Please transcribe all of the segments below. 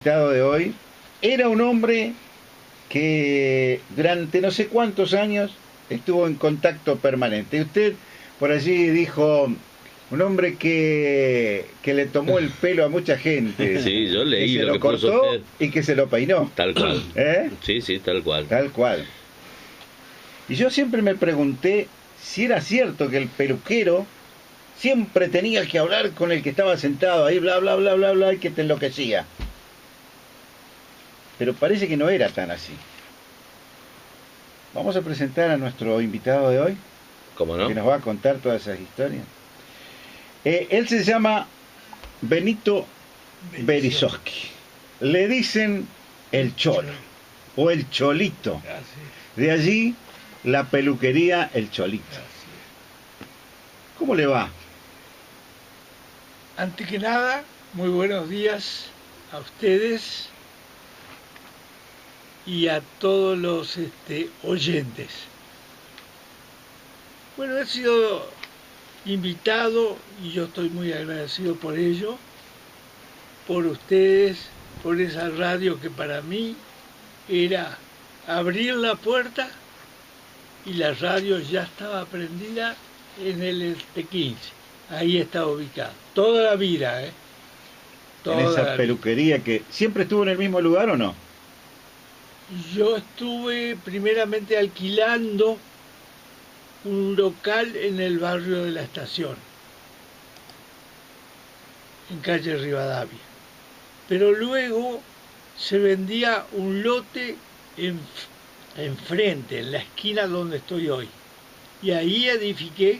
Invitado de hoy era un hombre que durante no sé cuántos años estuvo en contacto permanente. Usted por allí dijo, un hombre que le tomó el pelo a mucha gente, Sí, yo que leí se lo lo que puso cortó usted. y que se lo peinó. Tal cual. ¿Eh? Sí, sí, tal cual. Tal cual. Y yo siempre me pregunté si era cierto que el peluquero siempre tenía que hablar con el que estaba sentado ahí, bla, bla, bla, bla, bla, y que te enloquecía. Pero parece que no era tan así. Vamos a presentar a nuestro invitado de hoy, ¿Cómo no? que nos va a contar todas esas historias. Él se llama Benito Berezovsky. Le dicen el Cholo o el Cholito. De allí la peluquería El Cholito. ¿Cómo le va? Antes que nada, muy buenos días a ustedes y a todos los oyentes. Bueno, he sido invitado y yo estoy muy agradecido por ello, por ustedes, por esa radio que para mí era abrir la puerta y la radio ya estaba prendida en el 15. Ahí está ubicado. Toda la vida, ¿eh? En esa peluquería que siempre estuvo en el mismo lugar, ¿o no? Yo estuve primeramente alquilando un local en el barrio de la Estación, en calle Rivadavia. Pero luego se vendía un lote enfrente, en la esquina donde estoy hoy. Y ahí edifiqué,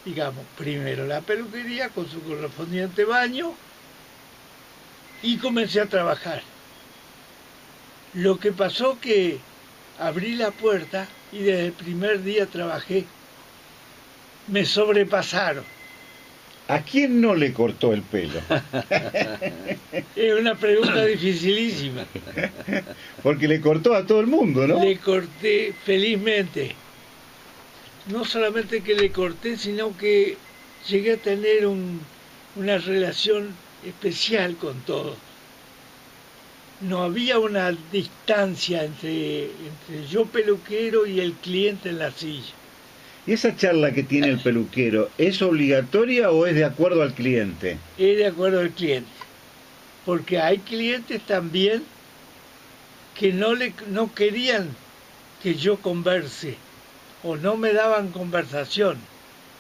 digamos, primero la peluquería con su correspondiente baño y comencé a trabajar. Lo que pasó que abrí la puerta y desde el primer día trabajé. Me sobrepasaron. ¿A quién no le cortó el pelo? Es una pregunta dificilísima. Porque le cortó a todo el mundo, ¿no? Le corté felizmente. No solamente que le corté, sino que llegué a tener una relación especial con todos. No había una distancia entre yo peluquero y el cliente en la silla. ¿Y esa charla que tiene el peluquero es obligatoria o es de acuerdo al cliente? Es de acuerdo al cliente. Porque hay clientes también que no querían que yo converse o no me daban conversación.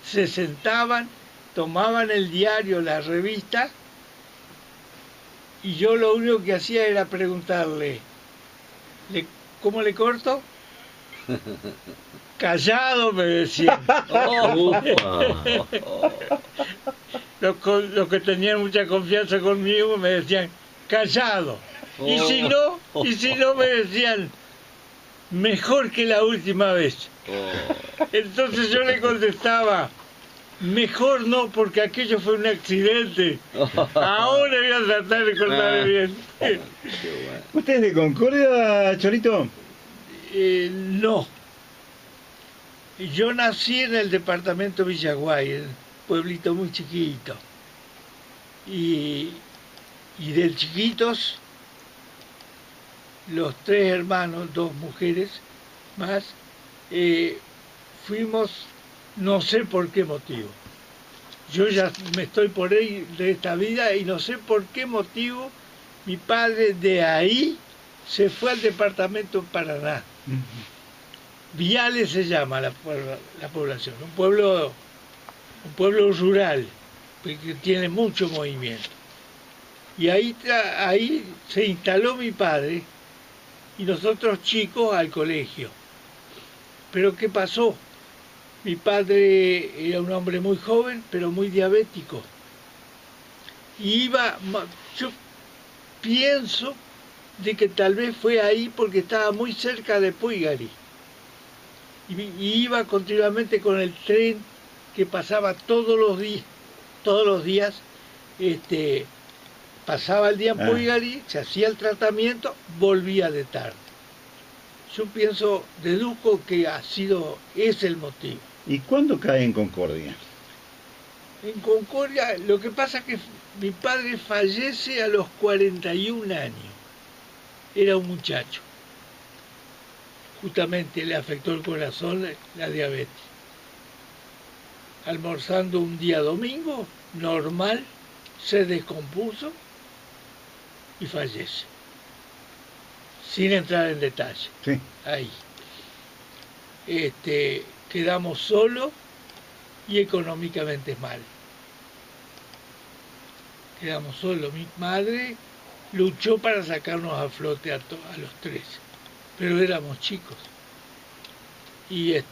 Se sentaban, tomaban el diario, la revista, y yo lo único que hacía era preguntarle, ¿cómo le corto? Callado, me decían. Los que tenían mucha confianza conmigo me decían, callado. Y si no me decían, mejor que la última vez. Entonces yo le contestaba, mejor no, porque aquello fue un accidente. Ahora voy a tratar de cortarle bien. ¿Usted es de Concordia, Cholito? No. Yo nací en el departamento Villaguay, un pueblito muy chiquito. Y de chiquitos, los tres hermanos, dos mujeres más, fuimos, no sé por qué motivo. Yo ya me estoy por ahí de esta vida y no sé por qué motivo mi padre de ahí se fue al departamento Paraná. Viale se llama la población, un pueblo rural que tiene mucho movimiento. Y ahí se instaló mi padre y nosotros chicos al colegio. Pero ¿qué pasó? Mi padre era un hombre muy joven, pero muy diabético. Y yo pienso de que tal vez fue ahí porque estaba muy cerca de Puigari. Y iba continuamente con el tren que pasaba todos los días, pasaba el día en Puigari, se hacía el tratamiento, volvía de tarde. Yo deduzco que es el motivo. ¿Y cuándo cae en Concordia? En Concordia, lo que pasa es que mi padre fallece a los 41 años. era un muchacho. Justamente le afectó el corazón la diabetes. Almorzando un día domingo, normal, se descompuso y fallece. Sin entrar en detalle. Sí. Ahí. Quedamos solos y económicamente mal. Quedamos solos. Mi madre luchó para sacarnos a flote a los tres, pero éramos chicos. Y a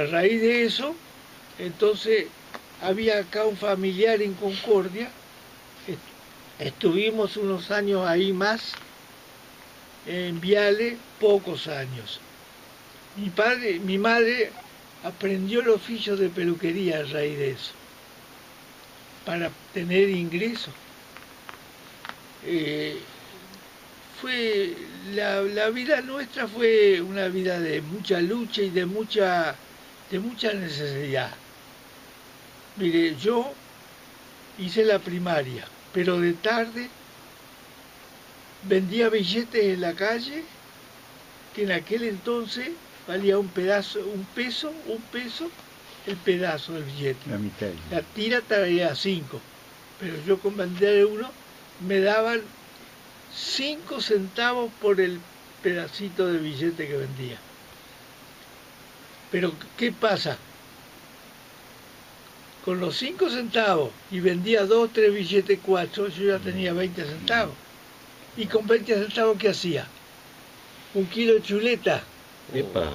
raíz de eso, entonces había acá un familiar en Concordia. Estuvimos unos años ahí más, en Viale, pocos años. Mi madre aprendió el oficio de peluquería a raíz de eso, para tener ingresos. La vida nuestra fue una vida de mucha lucha y de mucha necesidad. Mire, yo hice la primaria, pero de tarde vendía billetes en la calle, que en aquel entonces valía un peso, el pedazo del billete. La mitad. La tira traía 5, pero yo con vender uno me daban 5 centavos por el pedacito de billete que vendía. Pero, ¿qué pasa? Con los 5 centavos y vendía 2 o 3 billetes 4, yo ya tenía 20 centavos. ¿Y con 20 centavos qué hacía? 1 kilo de chuleta. Epa.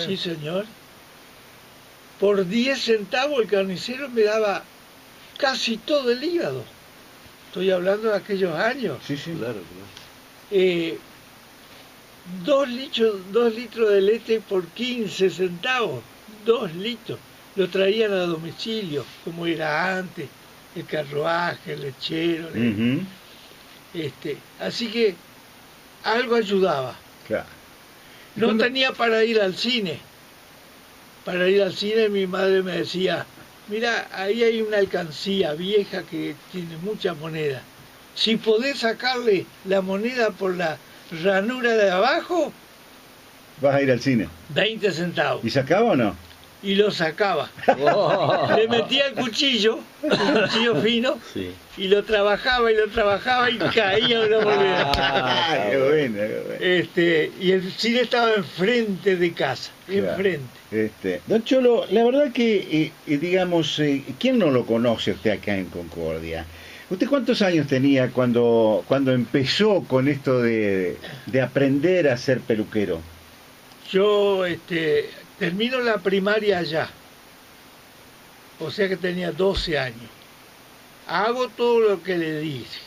Sí, señor. Por 10 centavos el carnicero me daba casi todo el hígado. Estoy hablando de aquellos años. Sí, sí. Claro, claro. 2 litros de leche por 15 centavos. 2 litros. Lo traían a domicilio, como era antes. El carruaje, el lechero. Ujú. Así que algo ayudaba. Claro. No ¿Cuándo? tenía para ir al cine. Para ir al cine mi madre me decía, mira, ahí hay una alcancía vieja que tiene mucha moneda. Si podés sacarle la moneda por la ranura de abajo, ¿Vas a ir al cine? 20 centavos. ¿Y sacaba o no? Y lo sacaba. Oh. Le metía el cuchillo fino, Sí. y lo trabajaba y caía una moneda. Ah, qué bueno, qué bueno. Y el cine estaba enfrente de casa, Claro. enfrente. Don Cholo, la verdad que, digamos, ¿quién no lo conoce usted acá en Concordia? ¿Usted cuántos años tenía cuando empezó con esto de aprender a ser peluquero? Yo termino la primaria allá, o sea que tenía 12 años. Hago todo lo que le dice.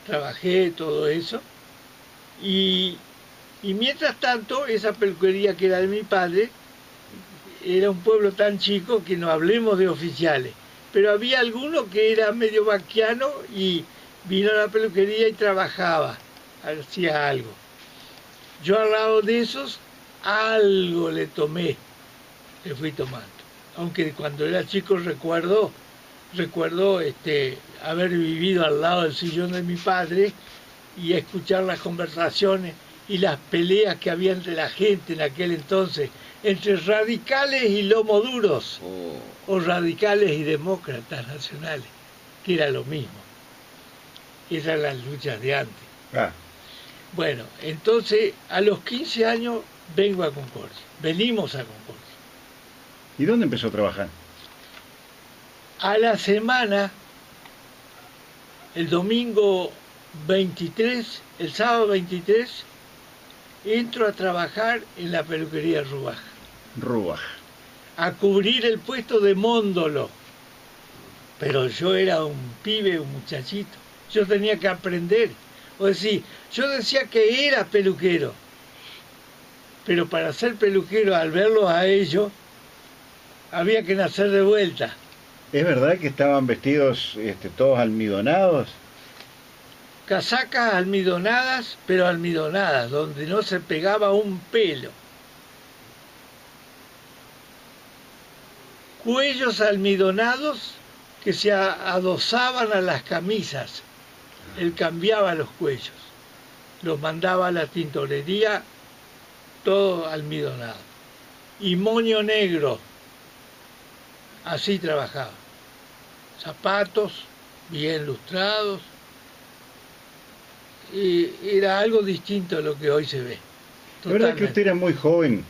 Trabajé todo eso. Y mientras tanto, esa peluquería que era de mi padre, era un pueblo tan chico que no hablemos de oficiales. Pero había alguno que era medio vaquiano y vino a la peluquería y trabajaba, hacía algo. Yo al lado de esos, algo le fui tomando. Aunque cuando era chico recuerdo haber vivido al lado del sillón de mi padre y escuchar las conversaciones y las peleas que había entre la gente en aquel entonces, entre radicales y lomoduros, Oh. o radicales y demócratas nacionales, que era lo mismo. Esas eran las luchas de antes. Ah, Bueno, entonces a los 15 años vengo a Concordia, venimos a Concordia. ¿y dónde empezó a trabajar? A la semana, el domingo 23, el sábado 23, entro a trabajar en la peluquería Rubaja, Rubaj. a cubrir el puesto de móndolo. Pero yo era un pibe, un muchachito, yo tenía que aprender. O decir, yo decía que era peluquero, pero para ser peluquero, al verlos a ellos, había que nacer de vuelta. ¿Es verdad que estaban vestidos todos almidonados? Casacas almidonadas, pero almidonadas, donde no se pegaba un pelo. Cuellos almidonados que se adosaban a las camisas. Él cambiaba los cuellos. los mandaba a la tintorería, todo almidonado. Y moño negro, así trabajaba. Zapatos bien lustrados, y era algo distinto a lo que hoy se ve. La verdad que usted era muy joven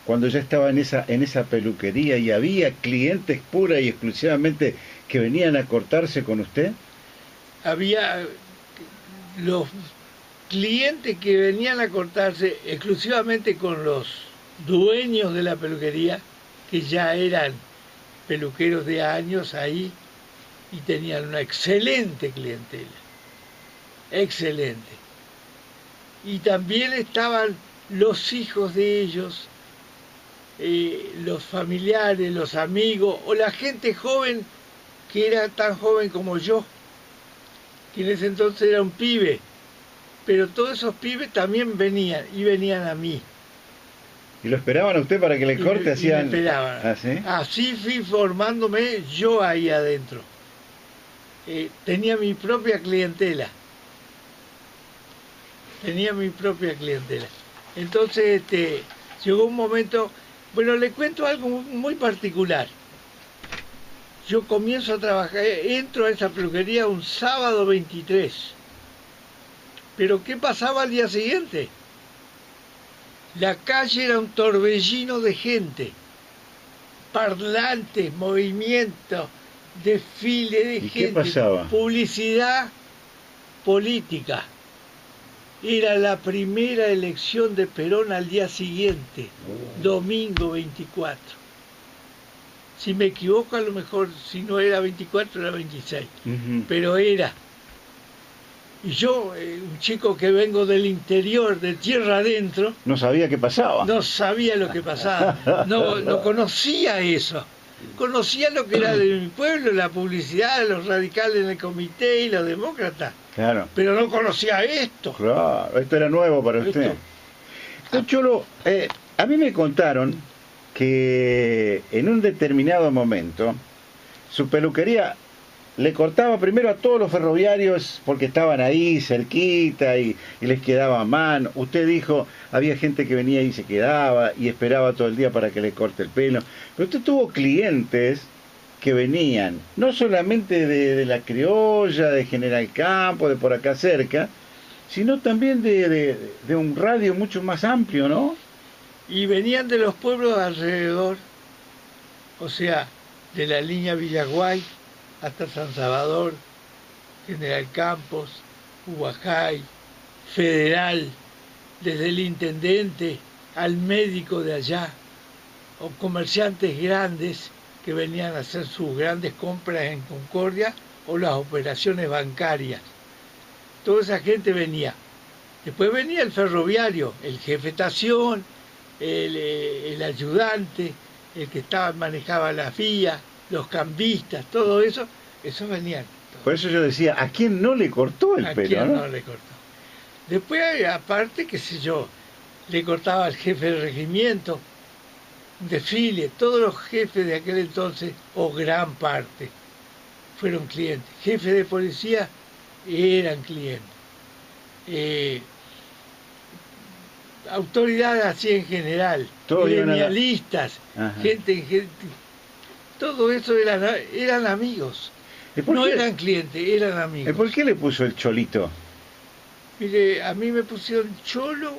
cuando ya estaba en esa peluquería y había clientes pura y exclusivamente que venían a cortarse con usted. Había los clientes que venían a cortarse exclusivamente con los dueños de la peluquería, que ya eran peluqueros de años ahí y tenían una excelente clientela, excelente. Y también estaban los hijos de ellos, los familiares, los amigos, o la gente joven que era tan joven como yo, que en ese entonces era un pibe, pero todos esos pibes también venían, y venían a mí. ¿Y lo esperaban a usted para que le corte? Me Hacían... esperaban. ¿Ah, sí? Así fui formándome yo ahí adentro. Tenía mi propia clientela. Entonces llegó un momento, bueno, le cuento algo muy particular. Yo comienzo a trabajar, entro a esa peluquería un sábado 23. Pero ¿qué pasaba al día siguiente? La calle era un torbellino de gente, parlantes, movimientos, desfile de ¿Y gente, qué pasaba? publicidad política. Era la primera elección de Perón al día siguiente, domingo 24. Si me equivoco, a lo mejor, si no era 24, era 26. Pero era. Y yo, un chico que vengo del interior, de tierra adentro, No sabía qué pasaba. no sabía lo que pasaba, no conocía eso. Conocía lo que era de mi pueblo, la publicidad, los radicales en el comité y los demócratas. Claro. Pero no conocía esto. Claro, esto era nuevo para usted. Don Cholo, a mí me contaron que en un determinado momento su peluquería le cortaba primero a todos los ferroviarios porque estaban ahí cerquita y les quedaba a mano. Usted dijo, había gente que venía y se quedaba y esperaba todo el día para que le corte el pelo. Pero usted tuvo clientes que venían, no solamente de la Criolla, de General Campo, de por acá cerca, sino también de un radio mucho más amplio, ¿no? Y venían de los pueblos alrededor, o sea, de la línea Villaguay hasta San Salvador, General Campos, Huajay, Federal, desde el intendente al médico de allá, o comerciantes grandes que venían a hacer sus grandes compras en Concordia o las operaciones bancarias. Toda esa gente venía. Después venía el ferroviario, el jefe de estación, el ayudante, el que manejaba la vía, los cambistas, todo eso, esos venían. Por eso yo decía, ¿a quién no le cortó el ¿A pelo? quién ¿no? no le cortó? Después, aparte, qué sé yo, le cortaba al jefe del regimiento, un desfile, todos los jefes de aquel entonces, o gran parte, fueron clientes. Jefes de policía eran clientes. Autoridades así en general, gremialistas, gente, todo eso eran amigos. No eran clientes, eran amigos. ¿Y por qué le puso el Cholito? Mire, a mí me pusieron Cholo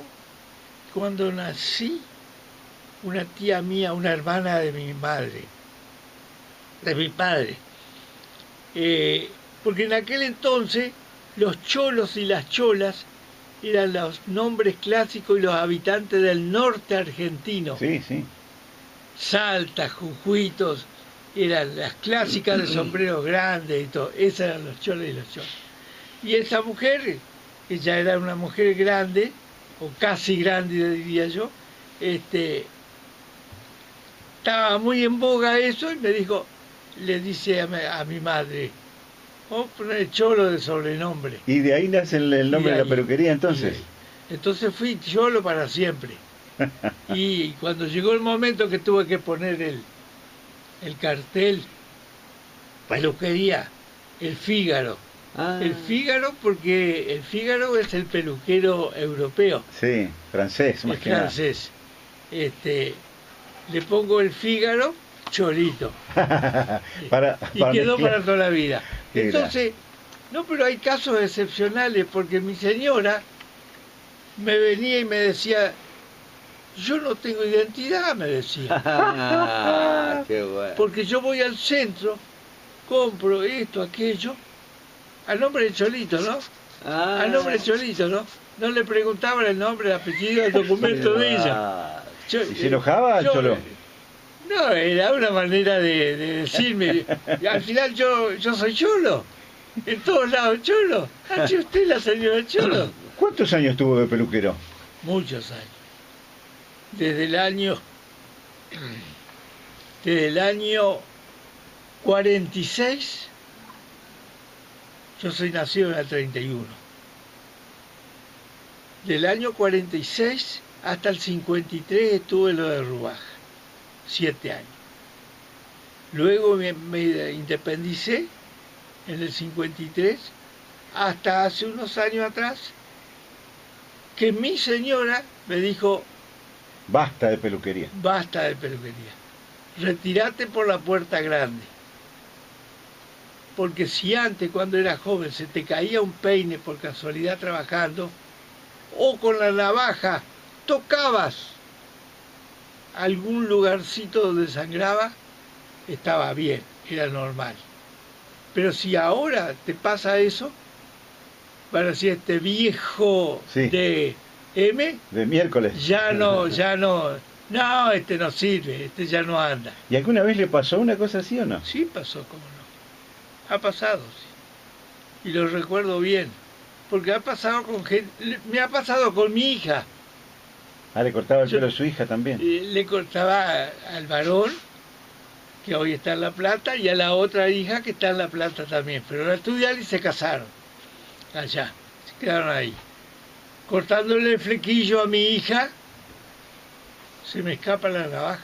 cuando nací. Una tía mía, una hermana de mi madre, de mi padre. Porque en aquel entonces los cholos y las cholas eran los nombres clásicos y los habitantes del norte argentino. Sí, sí. Salta, Jujuitos, eran las clásicas de sombreros grandes y todo. Esas eran los cholos y las cholas. Y esa mujer, que ya era una mujer grande, o casi grande diría yo, estaba muy en boga eso y me dijo, le dice a mi madre, vamos a poner Cholo de sobrenombre. ¿Y de ahí nace el nombre de la peluquería entonces? Entonces fui Cholo para siempre. Y cuando llegó el momento que tuve que poner el cartel, peluquería, el Fígaro, Ah. El Fígaro, porque el Fígaro es el peluquero europeo, Sí, francés, más el que nada. francés. Le pongo el Fígaro Cholito. Y quedó mezclar. para toda la vida. Qué Entonces, no, pero hay casos excepcionales, porque mi señora me venía y me decía, yo no tengo identidad, me decía, Ah, qué bueno. porque yo voy al centro, compro esto, aquello, a nombre de Cholito, ¿no? Ah. A nombre de Cholito, ¿no? No le preguntaban el nombre, el apellido, el documento de ella. Ah. Yo- ¿Y se enojaba, yo- Cholo? No, era una manera de decirme. Y al final yo soy Cholo. En todos lados Cholo. Ah, sí, usted es la señora Cholo. ¿Cuántos años tuvo de peluquero? Muchos años. Desde el año 46, yo soy nacido en el 31. Del año 46 hasta el 53 estuve en lo de Rubaja, 7 años. Luego me independicé en el 53, hasta hace unos años atrás, que mi señora me dijo, Basta de peluquería. basta de peluquería, retírate por la puerta grande. Porque si antes, cuando era joven, se te caía un peine por casualidad trabajando, o con la navaja tocabas algún lugarcito donde sangraba, estaba bien, era normal. Pero si ahora te pasa eso, van a decir, este viejo Sí. de M, De miércoles. ya no, no, este no sirve, este ya no anda. ¿Y alguna vez le pasó una cosa así o no? Sí pasó, cómo no. Ha pasado, sí. Y lo recuerdo bien. Porque ha pasado con gente, me ha pasado con mi hija. Ah, le cortaba el Yo- pelo a su hija también. Le cortaba al varón, que hoy está en La Plata, y a la otra hija que está en La Plata también. Pero la estudiaron y se casaron. Allá, se quedaron ahí. Cortándole el flequillo a mi hija, se me escapa la navaja.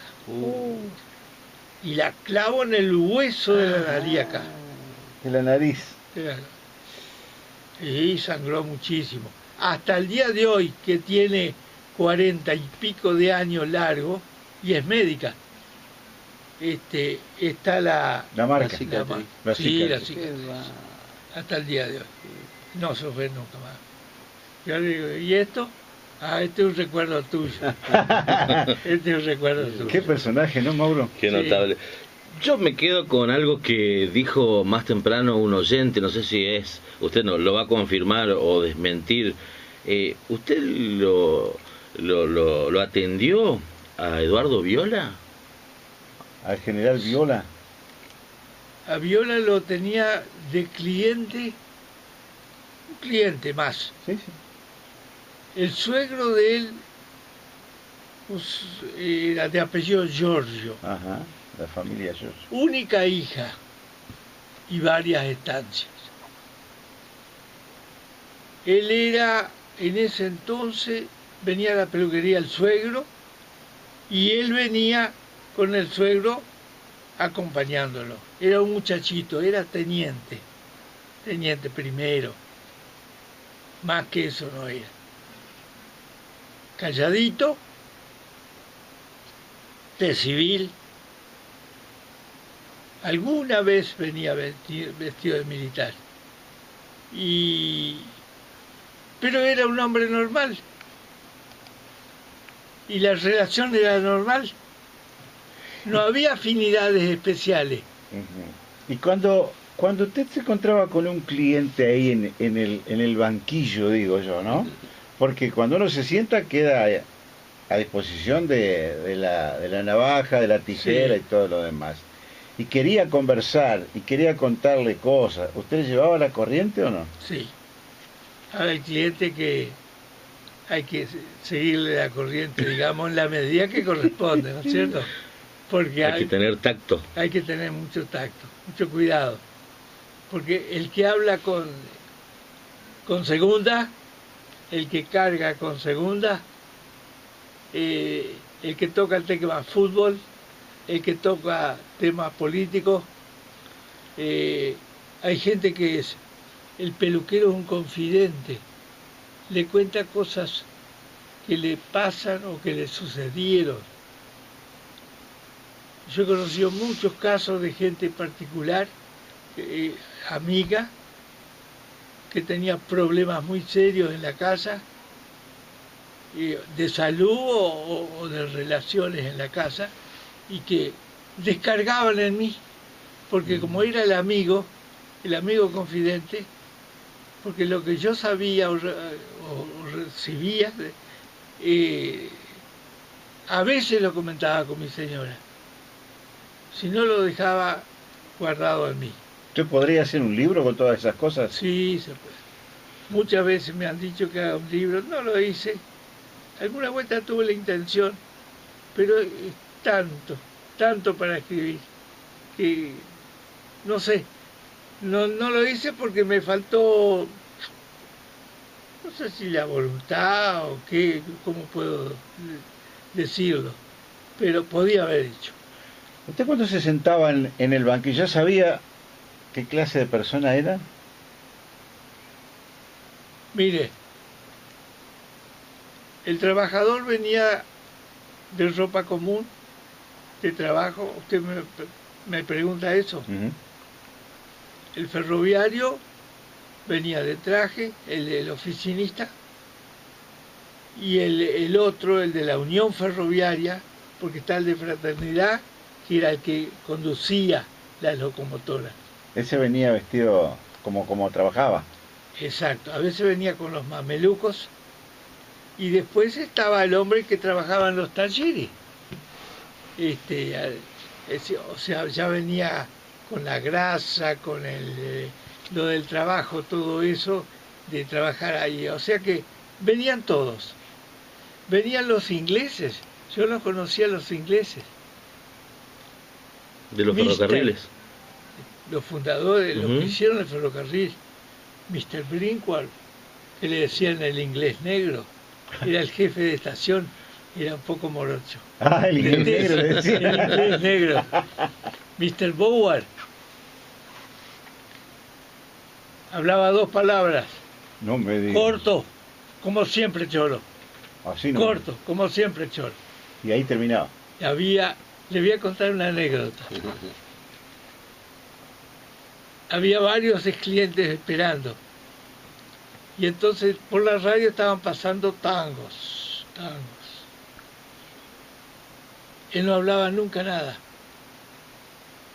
Y la clavo en el hueso de la nariz acá. De la nariz. Y sangró muchísimo. Hasta el día de hoy, que tiene 40 y pico de años largo, y es médica, está la... La marca. La cicatriz. La sí, cicatriz. la cicatriz. Hasta el día de hoy. No se fue nunca más. Yo le digo, ¿y esto? Ah, este es un recuerdo tuyo. Este es un recuerdo tuyo. Qué personaje, ¿no, Mauro? Qué Sí. notable. Yo me quedo con algo que dijo más temprano un oyente, no sé si es, usted no lo va a confirmar o desmentir. ¿Usted lo atendió a Eduardo Viola? Al general Viola. A Viola lo tenía de cliente, un cliente más. Sí, sí. El suegro de él pues, era de apellido Giorgio, Ajá. La familia George. única hija y varias estancias. Él era, en ese entonces, venía a la peluquería el suegro y él venía con el suegro acompañándolo. Era un muchachito, era teniente primero, más que eso no era. Calladito, de civil. Alguna vez venía vestido de militar. Pero era un hombre normal. Y la relación era normal. No había afinidades especiales. Ujú. Y cuando usted se encontraba con un cliente ahí en el banquillo, digo yo, ¿no? Porque cuando uno se sienta queda a disposición de la navaja, de la tijera Sí. y todo lo demás. Y quería conversar y quería contarle cosas. ¿Usted le llevaba la corriente o no? Sí. Ahora el cliente que hay que seguirle la corriente, digamos, en la medida que corresponde, ¿no es cierto? Porque Hay que tener tacto. hay que tener mucho tacto, mucho cuidado. Porque el que habla con segunda, el que carga con segunda, el que toca el tema fútbol, el que toca temas políticos, hay gente que es el peluquero es un confidente, le cuenta cosas que le pasan o que le sucedieron. Yo he conocido muchos casos de gente particular, amiga, que tenía problemas muy serios en la casa, de salud o de relaciones en la casa, y que descargaban en mí, porque como era el amigo confidente, porque lo que yo sabía o recibía, a veces lo comentaba con mi señora, si no lo dejaba guardado en mí. ¿Usted podría hacer un libro con todas esas cosas? Sí, se puede. Muchas veces me han dicho que haga un libro, no lo hice. Alguna vuelta tuve la intención, pero es tanto para escribir, que no sé, no lo hice porque me faltó, no sé si la voluntad o qué, cómo puedo decirlo, pero podía haber hecho. ¿Usted cuando se sentaba en el banquillo ya sabía qué clase de persona era? Mire, el trabajador venía de ropa común, de trabajo, usted me pregunta eso. Uh-huh. El ferroviario venía de traje, el oficinista, y el otro, el de la Unión Ferroviaria, porque está el de Fraternidad, que era el que conducía las locomotoras. Ese venía vestido como trabajaba. Exacto, a veces venía con los mamelucos, y después estaba el hombre que trabajaba en los talleres. O sea, ya venía con la grasa, con lo del trabajo, todo eso, de trabajar ahí. O sea que venían todos. Venían los ingleses, yo los conocía a los ingleses. ¿De los ferrocarriles? Los fundadores, Uh-huh. los que hicieron el ferrocarril. Mr. Brinkwall, que le decían el inglés negro, era el jefe de estación, era un poco morocho. Ah, el inglés negro, El decía. inglés negro. Mr. Boward hablaba 2 palabras. No me diga. Corto, como siempre choro. Así no. Corto, como siempre choro. Y ahí terminaba. Le voy a contar una anécdota. Había varios clientes esperando. Y entonces por la radio estaban pasando tangos. Él no hablaba nunca nada.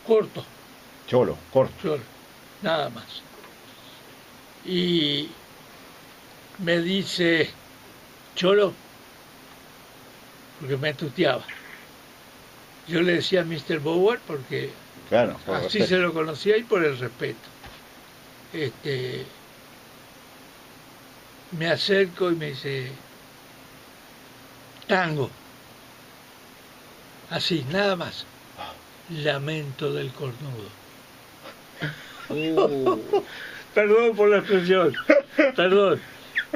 Corto, Cholo, corto. choro, nada más. Y me dice, Cholo, porque me tuteaba. Yo le decía Mr. Boward porque Claro, por así respeto. se lo conocía y por el respeto. Me acerco y me dice, tango. Así, nada más. Lamento del cornudo. Perdón por la expresión, perdón.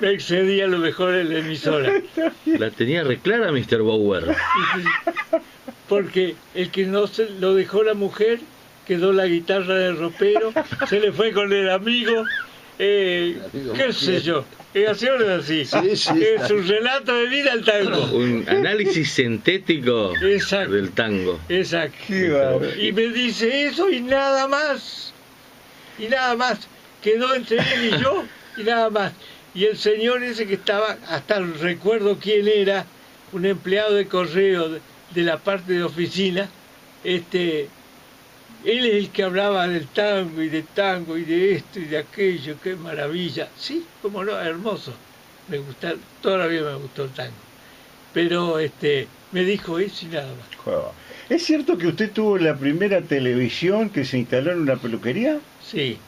Me excedí a lo mejor en la emisora. La tenía reclara Mr. Bower. Porque el que no se lo dejó la mujer, quedó la guitarra del ropero, se le fue con el amigo, qué sé yo. Así o no es así. Sí. Es un relato de vida al tango. Un análisis sintético Exacto. del tango. Exacto. Qué bárbaro. Y me dice eso y nada más. Y nada más. Quedó entre él y yo y nada más. Y el señor ese que estaba, hasta recuerdo quién era, un empleado de correo de la parte de oficina, él es el que hablaba del tango y de esto y de aquello, qué maravilla. Sí, como no, hermoso. Me gusta, todavía me gustó el tango. Pero me dijo eso y nada más. Joder. ¿Es cierto que usted tuvo la primera televisión que se instaló en una peluquería? Sí.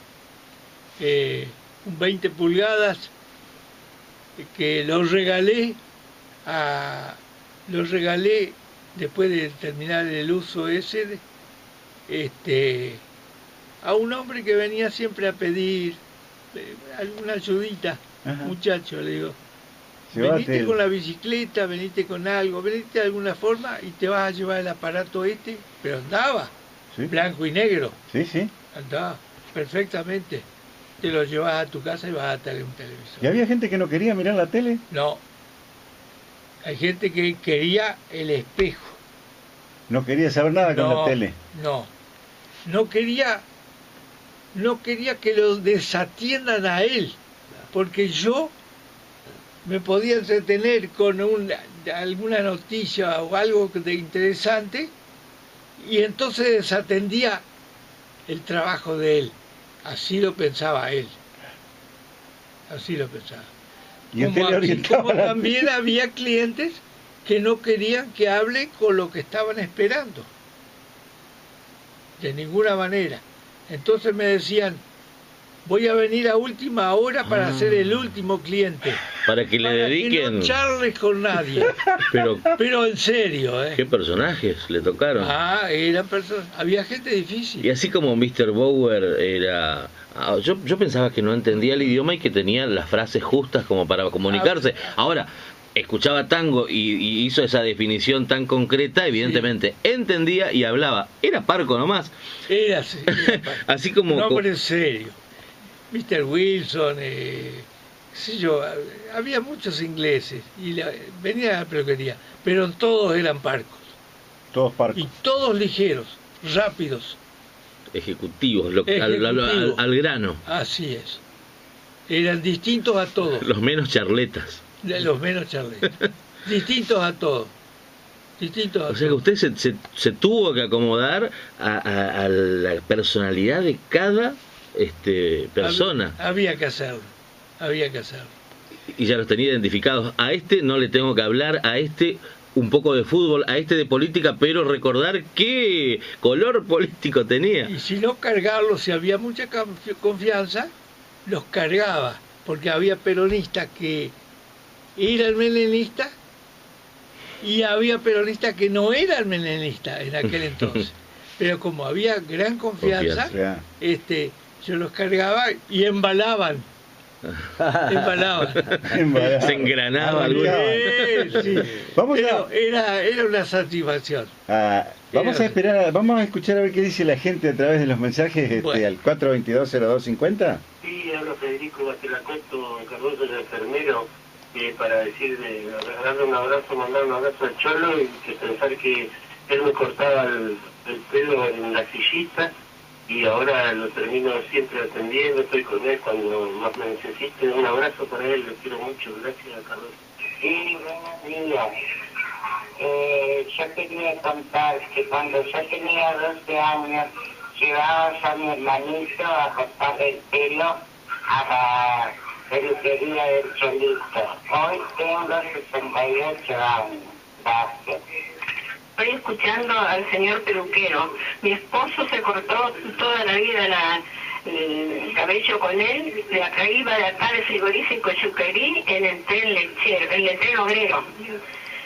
Un 20 pulgadas que lo regalé después de terminar el uso ese, a un hombre que venía siempre a pedir alguna ayudita. Ajá. Muchacho, le digo, Llevate venite el- con la bicicleta, venite con algo, venite de alguna forma y te vas a llevar el aparato pero andaba, Sí, blanco y negro, sí. andaba perfectamente. te lo llevas a tu casa y vas a tener un televisor. ¿Y había gente que no quería mirar la tele? No. Hay gente que quería el espejo. No quería saber nada con la tele. No quería que lo desatiendan a él, porque yo me podía entretener con alguna noticia o algo de interesante y entonces desatendía el trabajo de él. Así lo pensaba él. Así lo pensaba. Y como también había clientes que no querían que hable con lo que estaban esperando. De ninguna manera. Entonces me decían, voy a venir a última hora para ser el último cliente. Para que le dediquen... Que no charles con nadie. Pero en serio, ¿eh? ¿Qué personajes le tocaron? Eran personas... Había gente difícil. Y así como Mr. Bower era... Yo pensaba que no entendía el idioma y que tenía las frases justas como para comunicarse. Ahora, escuchaba tango y hizo esa definición tan concreta, evidentemente entendía y hablaba. Era parco nomás. Era así. Así como... Un hombre serio. Mr. Wilson, qué sé yo, había muchos ingleses y venían a la peluquería, pero todos eran parcos. Todos parcos. Y todos ligeros, rápidos. Ejecutivos, al grano. Así es. Eran distintos a todos. Los menos charletas. Los menos charletas. Distintos a todos. O sea que usted se tuvo que acomodar a la personalidad de cada persona. Había que hacerlo. Y ya los tenía identificados. A este no le tengo que hablar, a este un poco de fútbol, a este de política, pero recordar qué color político tenía. Y si no cargarlos, si había mucha confianza, los cargaba, porque había peronistas que eran menemistas y había peronistas que no eran menemistas en aquel entonces. Pero como había gran confianza. Yo los cargaba y embalaban. Se engranaba sí. Era una satisfacción. Vamos a escuchar a ver qué dice la gente a través de los mensajes al 422-0250. Sí, habla Federico Bastelacoto, Cardoso, el enfermero, para decirle, darle un abrazo, mandar un abrazo al Cholo y que pensar que él me cortaba el pelo en la sillita. Y ahora lo termino siempre atendiendo, estoy con él cuando más me necesite. Un abrazo para él, lo quiero mucho. Gracias, Carlos. Sí, buenos días. Yo quería contar que cuando yo tenía 12 años, llevabas a mi hermanito a cortarle el pelo a la peluquería del Cholito. Hoy tengo 68 años. Gracias. Estoy escuchando al señor peluquero. Mi esposo se cortó toda la vida el cabello con él. De acá iba de acá de frigorífico Chuquerí en el tren lechero, en el tren obrero.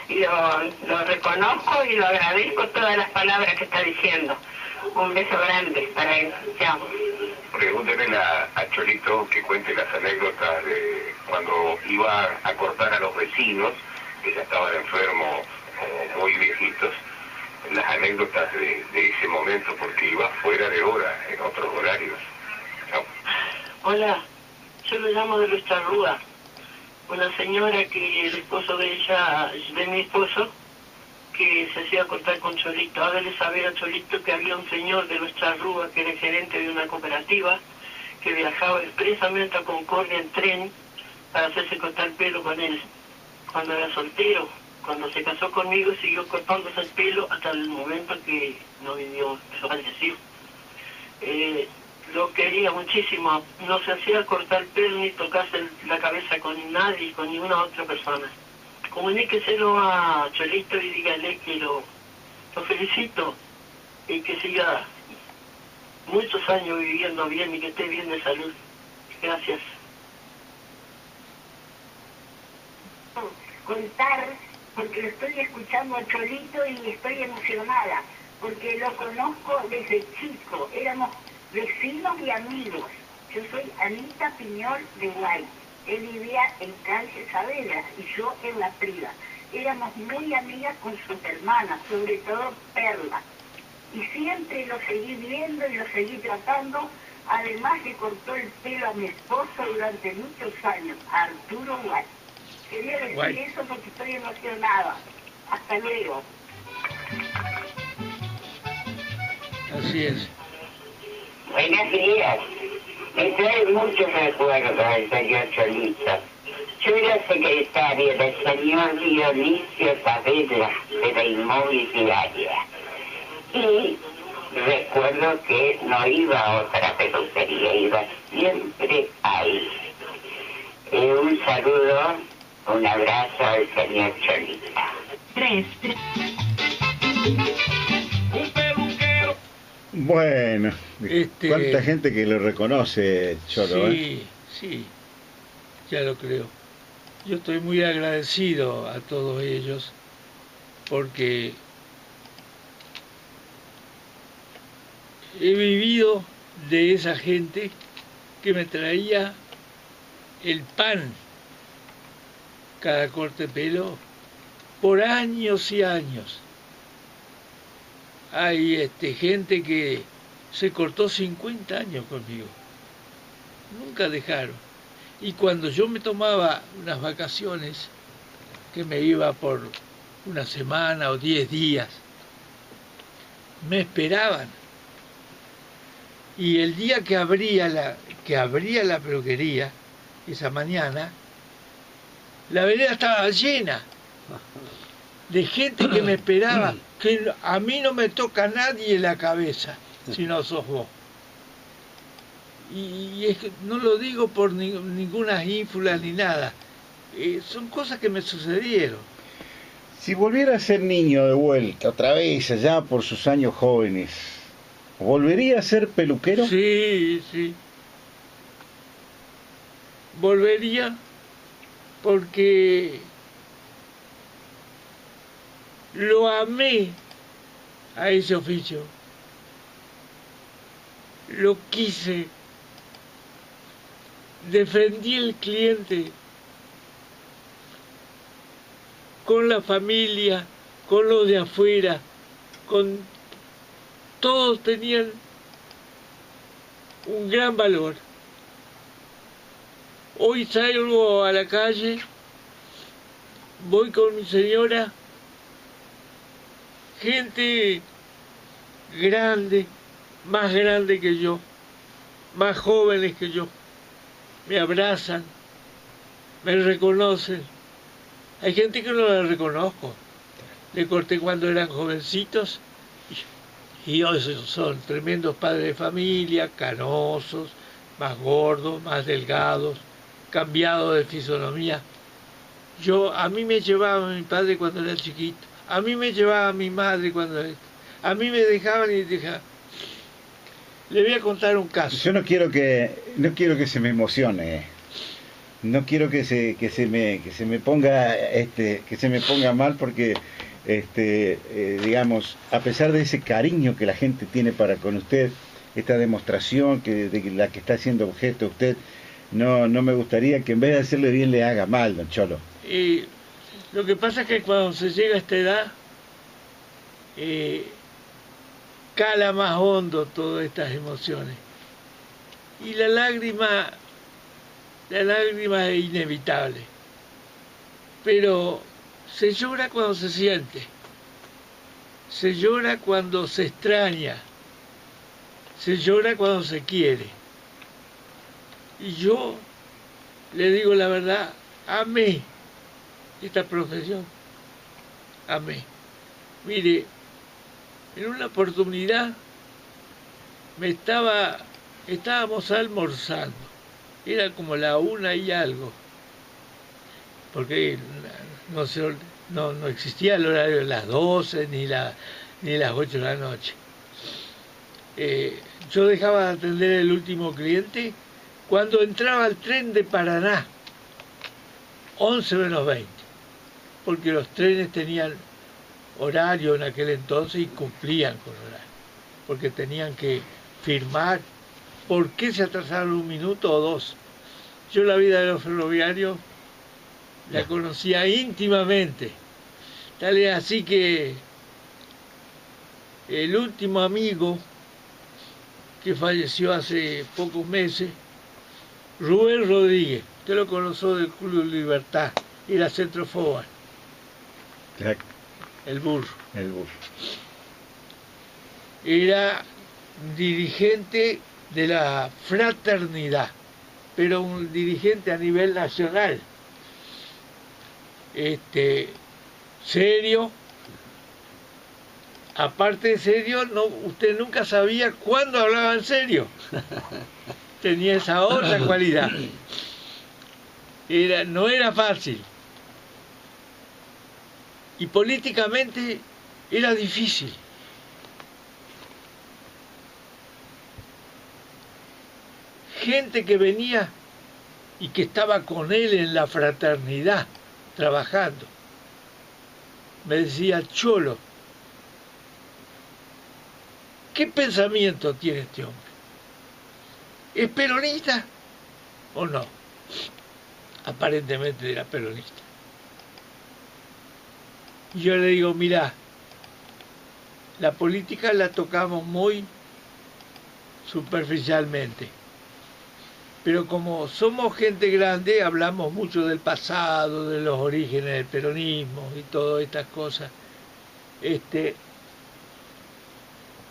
Y lo reconozco y lo agradezco todas las palabras que está diciendo. Un beso grande para él. Chao. Pregúntenle a Cholito que cuente las anécdotas de cuando iba a cortar a los vecinos que ya estaban enfermos o muy viejitos, las anécdotas de ese momento, porque iba fuera de hora, en otros horarios. ¿No? Hola, yo lo llamo de Nuestra Rúa. Una señora que el esposo de ella, de mi esposo, que se hacía cortar con Cholito. Hágale saber a Cholito que había un señor de Nuestra Rúa que era gerente de una cooperativa que viajaba expresamente a Concordia en tren para hacerse cortar pelo con él cuando era soltero. Cuando se casó conmigo siguió cortándose el pelo hasta el momento que no vivió, falleció. Lo quería muchísimo, no se hacía cortar pelo ni tocarse la cabeza con nadie, con ninguna otra persona. Comuníqueselo a Cholito y dígale que lo felicito y que siga muchos años viviendo bien y que esté bien de salud. Gracias. Contar, porque lo estoy escuchando a Cholito y estoy emocionada, porque lo conozco desde chico, éramos vecinos y amigos. Yo soy Anita Piñol de Guay. Él vivía en calle Saavedra y yo en La Priva. Éramos muy amigas con sus hermanas, sobre todo Perla. Y siempre lo seguí viendo y lo seguí tratando Además le cortó el pelo a mi esposo durante muchos años, Arturo Guay. Quería decir Guay. eso porque estoy emocionada. Hasta luego. Así es. Buenos días. Me trae muchos recuerdos el señor Cholito. Yo era secretaria del señor Dionisio Saavedra de la inmobiliaria. Y recuerdo que no iba a otra peluquería, iba siempre ahí. Un saludo, un abrazo al señor Cholito. Bueno, cuánta gente que lo reconoce, Cholo, ¿eh? Sí, sí, ya lo creo. Yo estoy muy agradecido a todos ellos porque he vivido de esa gente que me traía el pan cada corte de pelo por años y años. Hay gente que se cortó 50 años conmigo. Nunca dejaron. Y cuando yo me tomaba unas vacaciones, que me iba por una semana o 10 días, me esperaban. Y el día que abría la peluquería, esa mañana, la vereda estaba llena de gente que me esperaba, que a mí no me toca nadie la cabeza, si no sos vos. Y es que no lo digo por ninguna ínfula ni nada, son cosas que me sucedieron. Si volviera a ser niño de vuelta, otra vez, allá por sus años jóvenes, ¿volvería a ser peluquero? Sí, sí. Volvería porque lo amé a ese oficio. Lo quise. Defendí al cliente con la familia, con los de afuera, con todos tenían un gran valor. Hoy salgo a la calle, voy con mi señora, gente grande, más grande que yo, más jóvenes que yo, me abrazan, me reconocen. Hay gente que no la reconozco. Le corté cuando eran jovencitos y hoy son tremendos padres de familia, canosos, más gordos, más delgados, cambiados de fisonomía. A mí me llevaba mi padre cuando era chiquito, a mí me llevaba mi madre cuando era... A mí me dejaban y dejaban. Le voy a contar un caso. Yo no quiero que se me emocione. No quiero que se me ponga mal porque digamos, a pesar de ese cariño que la gente tiene para con usted, esta demostración de la que está haciendo objeto usted, no me gustaría que en vez de hacerle bien le haga mal, don Cholo. Y lo que pasa es que cuando se llega a esta edad, cala más hondo todas estas emociones. Y la lágrima es inevitable. Pero se llora cuando se siente. Se llora cuando se extraña. Se llora cuando se quiere. Y yo, le digo la verdad, amé esta profesión. Amé. Mire, en una oportunidad estábamos almorzando, era como la 1 y algo, porque no existía el horario de las 12 ni las 8 de la noche. Yo dejaba de atender el último cliente cuando entraba el tren de Paraná, 11 menos 20, porque los trenes tenían horario en aquel entonces y cumplían con horario, porque tenían que firmar por qué se atrasaron 1 minuto o 2. Yo la vida de los ferroviarios la conocía íntimamente, tal es así que el último amigo que falleció hace pocos meses, Rubén Rodríguez, usted lo conoció del Club Libertad, era centrofoba, el burro. El burro. Era dirigente de la fraternidad, pero un dirigente a nivel nacional. Serio, aparte de serio, no, usted nunca sabía cuándo hablaba en serio. Tenía esa otra cualidad. No era fácil. Y políticamente era difícil. Gente que venía y que estaba con él en la fraternidad, trabajando, me decía: Cholo, ¿qué pensamiento tiene este hombre? ¿Es peronista o no? Aparentemente era peronista. Y yo le digo: mirá, la política la tocamos muy superficialmente, pero como somos gente grande, hablamos mucho del pasado, de los orígenes del peronismo y todas estas cosas.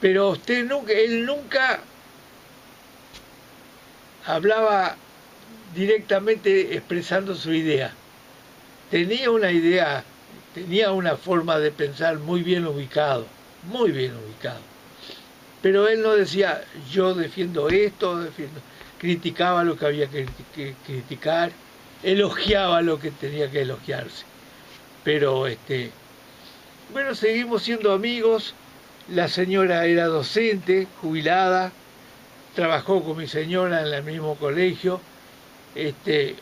Pero él nunca hablaba directamente expresando su idea. Tenía una idea, tenía una forma de pensar muy bien ubicado, muy bien ubicado. Pero él no decía: yo defiendo esto, criticaba lo que había que criticar, elogiaba lo que tenía que elogiarse. Pero bueno, seguimos siendo amigos. La señora era docente, jubilada, trabajó con mi señora en el mismo colegio.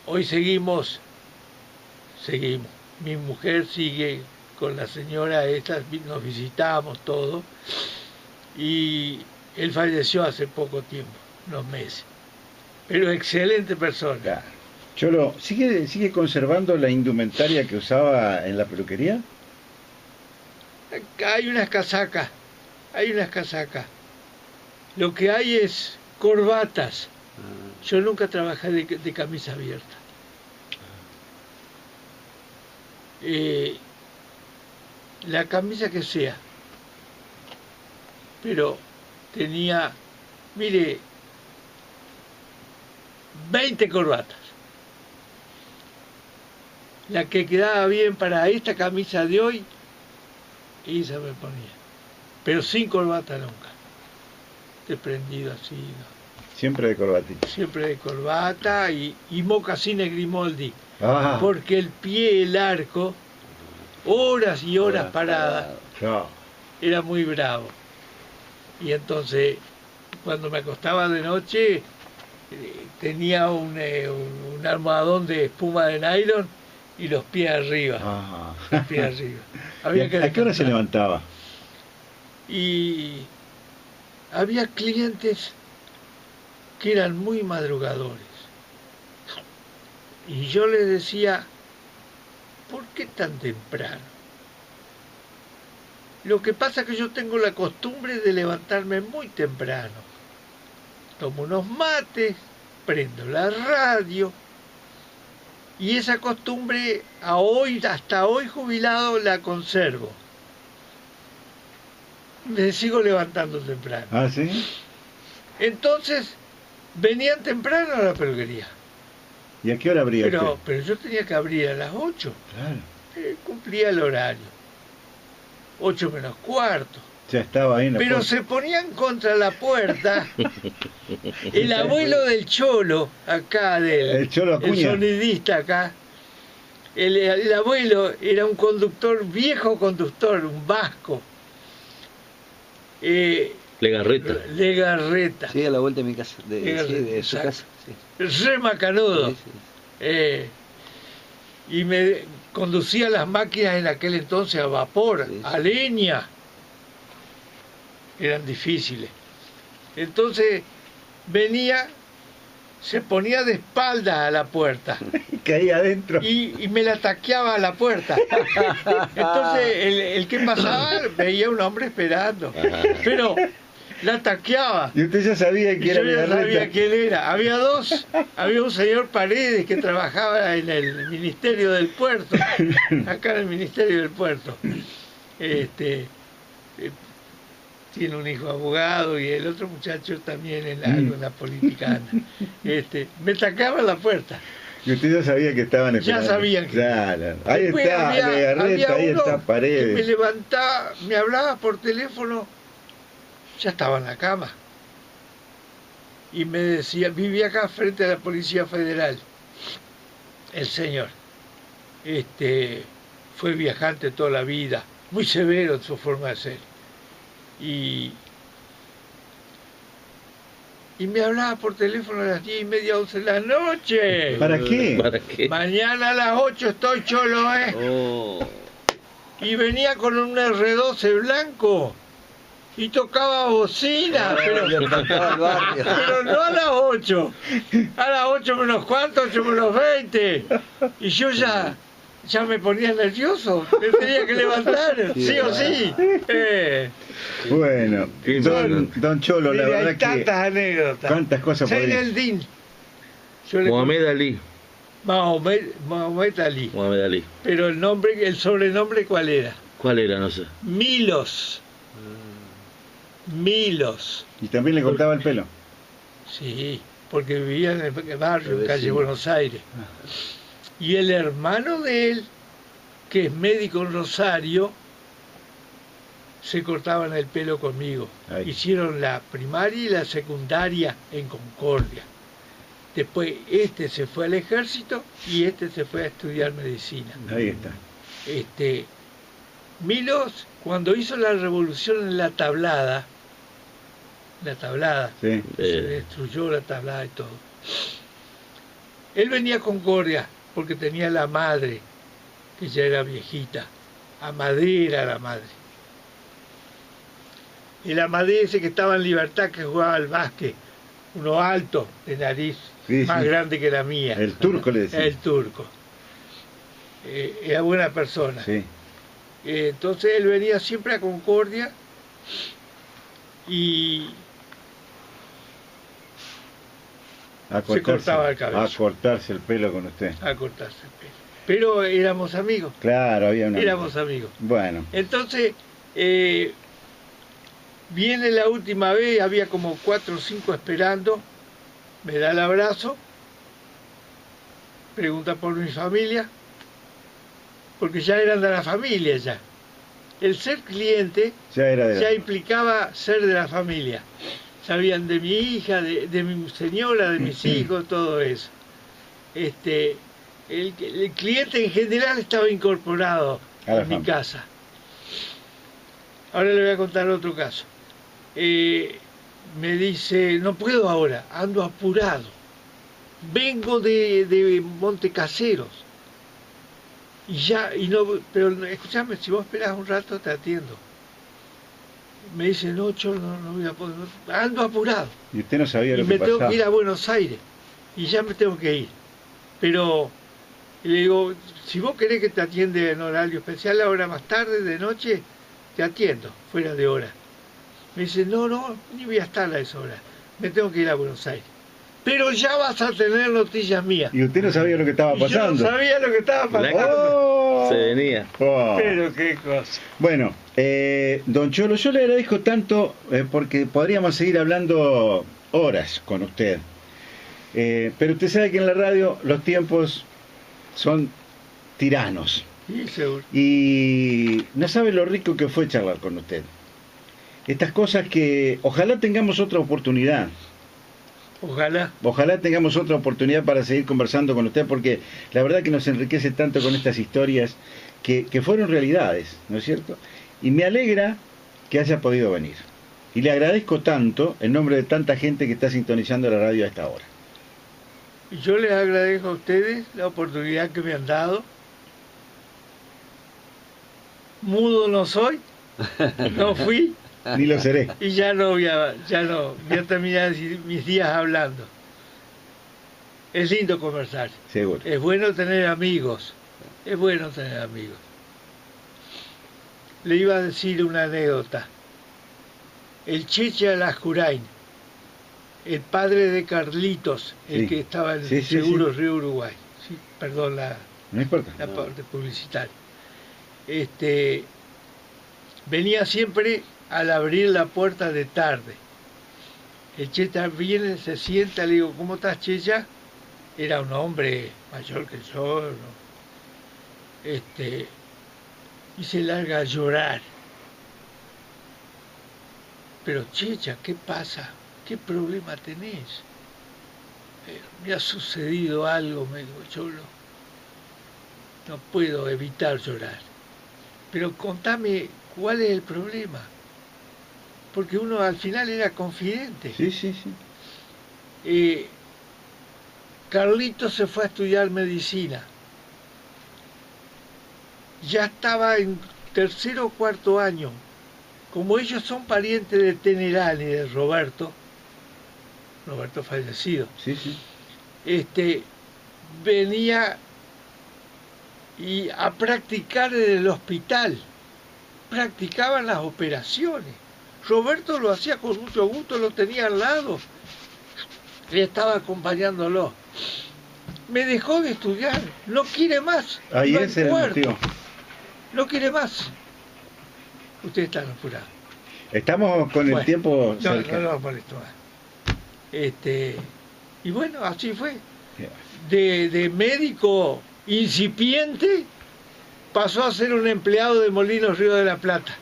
Hoy seguimos. Mi mujer sigue con la señora esta, nos visitamos todo. Y él falleció hace poco tiempo, unos meses. Pero excelente persona. Claro. Cholo, ¿sigue conservando la indumentaria que usaba en la peluquería? Hay unas casacas. Lo que hay es corbatas. Yo nunca trabajé de camisa abierta. La camisa que sea. Pero tenía, mire, 20 corbatas. La que quedaba bien para esta camisa de hoy, esa me ponía. Pero sin corbata nunca. Desprendido así, ¿no? Siempre de corbatita. Siempre de corbata y mocasines Grimaldi. Ah. Porque el pie, el arco, horas y horas paradas, era muy bravo. Y entonces, cuando me acostaba de noche, tenía un almohadón de espuma de nylon y los pies arriba. Ah. Los pies arriba. ¿A qué hora se levantaba? Y había clientes que eran muy madrugadores. Y yo les decía: ¿por qué tan temprano? Lo que pasa es que yo tengo la costumbre de levantarme muy temprano. Tomo unos mates, prendo la radio, y esa costumbre hasta hoy jubilado la conservo. Me sigo levantando temprano. ¿Ah, sí? Entonces, venían temprano a la peluquería. ¿Y a qué hora abría usted? Pero yo tenía que abrir a las 8. Claro. Cumplía el horario. 8 menos cuarto. Ya estaba ahí en la Pero puerta. se ponían contra la puerta. El abuelo del Cholo, acá, El Cholo Acuña. el sonidista acá. El abuelo era un conductor, viejo conductor, un vasco. Legarreta. Sí, a la vuelta de mi casa, de su casa. Sí. Re macanudo. Sí, sí. Y me conducía las máquinas en aquel entonces a vapor, Sí, sí. a leña. Eran difíciles. Entonces venía, se ponía de espaldas a la puerta Caía adentro. y me la taqueaba a la puerta. Entonces el que pasaba veía un hombre esperando. Pero la taqueaba. Y usted ya sabía Y que era yo ya sabía Legarreta. quién era. Había un señor Paredes que trabajaba en el Ministerio del Puerto, acá en el Ministerio del Puerto. Tiene un hijo abogado y el otro muchacho también en algo en la política anda. Me taqueaba la puerta. Y usted ya sabía que estaban esperando. Ya sabían que... Claro. Ahí Después está Legarreta, ahí uno está que Paredes. me levantaba, me hablaba por teléfono, ya estaba en la cama. Y me decía, vivía acá frente a la Policía Federal. El señor. Fue viajante toda la vida, muy severo en su forma de ser. Y me hablaba por teléfono a las 10:30, 11 de la noche. ¿Para qué? ¿Para qué? Mañana a las 8 estoy cholo, Oh. Y venía con un R12 blanco y tocaba bocina, pero no a las 8. A las 8 menos cuarto, 8 menos 20. Y yo ya me ponía nervioso. Me tenía que levantar, sí o sí. Bueno, Qué don Cholo, la Mire, verdad hay tantas anécdotas. cuántas cosas podría... Zaineldin. Yo le Mohamed Ali. Mohamed Ali. Mohamed Ali. Pero el sobrenombre, ¿cuál era? ¿Cuál era? No sé. Milos. Milos. Y también le cortaba el pelo. Sí, porque vivía en el barrio, en calle Buenos Aires. Y el hermano de él, que es médico en Rosario, se cortaban el pelo conmigo. Ay. Hicieron la primaria y la secundaria en Concordia. Después se fue al ejército y se fue a estudiar medicina. Ahí está. Milos, cuando hizo la revolución en la tablada, Sí. se destruyó la tablada y todo. Él venía a Concordia porque tenía la madre, que ya era viejita. Amadé era la madre. El Amadé ese que estaba en Libertad, que jugaba al básquet, uno alto, de nariz, Sí, más sí. grande que la mía. El turco le decía. El turco. Era buena persona. Sí. Entonces él venía siempre a Concordia y se cortaba el cabello. A cortarse el pelo con usted. a cortarse el pelo. Pero éramos amigos, Claro, había una... éramos amigos. Bueno, Entonces, viene la última vez, había como 4 o 5 esperando, me da el abrazo, pregunta por mi familia, porque ya eran de la familia ya. El ser cliente ya era de... ya implicaba ser de la familia. Sabían de mi hija, de mi señora, de mis hijos, todo eso. El cliente en general estaba incorporado A la en mi familia. casa. Ahora le voy a contar otro caso. Me dice, no puedo ahora, ando apurado. Vengo de Montecaseros. Pero escúchame, si vos esperás un rato te atiendo. Me dice, no, Cholo, no voy a poder, ando apurado. Y usted no sabía Y lo que me tengo pasaba. que ir a Buenos Aires. Y ya me tengo que ir. Pero le digo, si vos querés que te atiende en horario especial, ahora más tarde, de noche, te atiendo, fuera de hora. Me dice, no, ni voy a estar a esa hora. Me tengo que ir a Buenos Aires. Pero ya vas a tener noticias mías. Y usted no sabía lo que estaba Y yo pasando. no sabía lo que estaba pasando. ¡Oh! Se venía. Oh. Pero qué cosa. Bueno, don Cholo, yo le agradezco tanto porque podríamos seguir hablando horas con usted. Pero usted sabe que en la radio los tiempos son tiranos. Sí, seguro. Y no sabe lo rico que fue charlar con usted. Estas cosas que ojalá tengamos otra oportunidad. Ojalá tengamos otra oportunidad para seguir conversando con usted, porque la verdad que nos enriquece tanto con estas historias que fueron realidades, ¿no es cierto? Y me alegra que haya podido venir. Y le agradezco tanto en nombre de tanta gente que está sintonizando la radio a esta hora. Y yo les agradezco a ustedes la oportunidad que me han dado. Mudo no soy, no fui. Ni lo seré. Y ya no voy a terminar mis días hablando. Es lindo conversar. Seguro. Es bueno tener amigos. Es bueno tener amigos. Le iba a decir una anécdota. el Checha Lascurain, el padre de Carlitos, el que estaba en el Seguro Río Uruguay. Sí, perdón no importa. La parte publicitaria. Venía siempre al abrir la puerta de tarde. El Checha viene, se sienta, le digo, ¿cómo estás, Checha? Era un hombre mayor que yo, ¿no? Y se larga a llorar. Pero Checha, ¿qué pasa? ¿Qué problema tenés? Me ha sucedido algo, me dijo Cholo. No puedo evitar llorar. Pero contame, ¿cuál es el problema? Porque uno al final era confidente. Sí. Carlitos se fue a estudiar medicina. Ya estaba en tercero o cuarto año. Como ellos son parientes de Tenerán y de Roberto fallecido, venía a practicar en el hospital. Practicaban las operaciones. Roberto lo hacía con mucho gusto, lo tenía al lado. Y estaba acompañándolo. Me dejó de estudiar, no quiere más. Ahí es el motivo. No quiere más. Ustedes están apurados. Estamos con el tiempo cerca. No molesto más. Y bueno, así fue. De médico incipiente pasó a ser un empleado de Molinos Río de la Plata.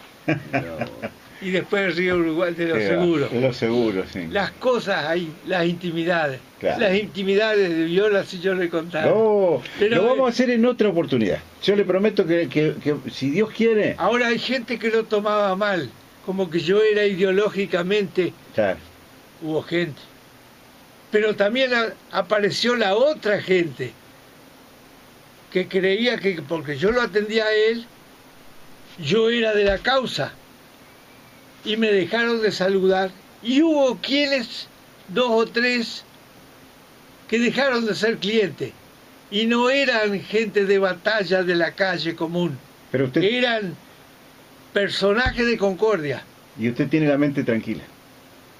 Y después Río Uruguay de los seguros. Los seguros, sí. Las cosas ahí, las intimidades. Claro. Las intimidades de Viola, si yo le contaba. No, lo vamos a hacer en otra oportunidad. Yo le prometo que si Dios quiere... Ahora hay gente que lo tomaba mal, como que yo era ideológicamente... Claro. Hubo gente. Pero también apareció la otra gente que creía que porque yo lo atendía a él, yo era de la causa. Y me dejaron de saludar. Y hubo quienes, 2 o 3, que dejaron de ser clientes. Y no eran gente de batalla de la calle común. Pero usted... Eran personajes de Concordia. Y usted tiene la mente tranquila.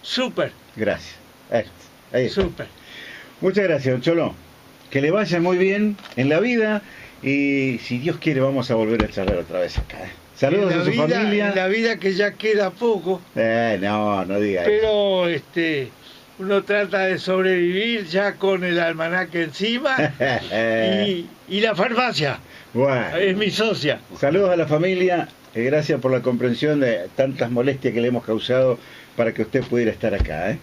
Súper. Gracias. Ahí está. Súper. Muchas gracias, don Cholo. Que le vaya muy bien en la vida. Y si Dios quiere vamos a volver a charlar otra vez acá. Saludos a su familia. En la vida que ya queda poco. No diga eso. Pero uno trata de sobrevivir ya con el almanaque encima y la farmacia. Bueno. Es mi socia. Saludos a la familia. Gracias por la comprensión de tantas molestias que le hemos causado para que usted pudiera estar acá.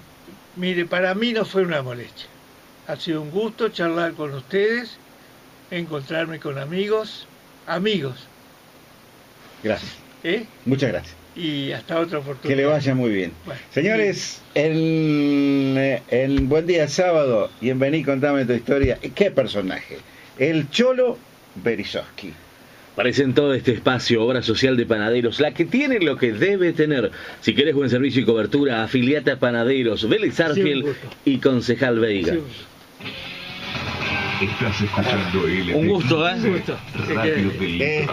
Mire, para mí no fue una molestia. Ha sido un gusto charlar con ustedes, encontrarme con amigos. Gracias. Muchas gracias. Y hasta otra oportunidad. Que le vaya muy bien. Bueno, señores, el Buen Día Sábado y en Vení Contame Tu Historia, ¿qué personaje? El Cholo Berisovsky. Presentó este espacio Obra Social de Panaderos, la que tiene lo que debe tener. Si querés buen servicio y cobertura, afiliate a Panaderos, Vélez Arfiel y Concejal Veiga. Estás escuchando un gusto, Radio del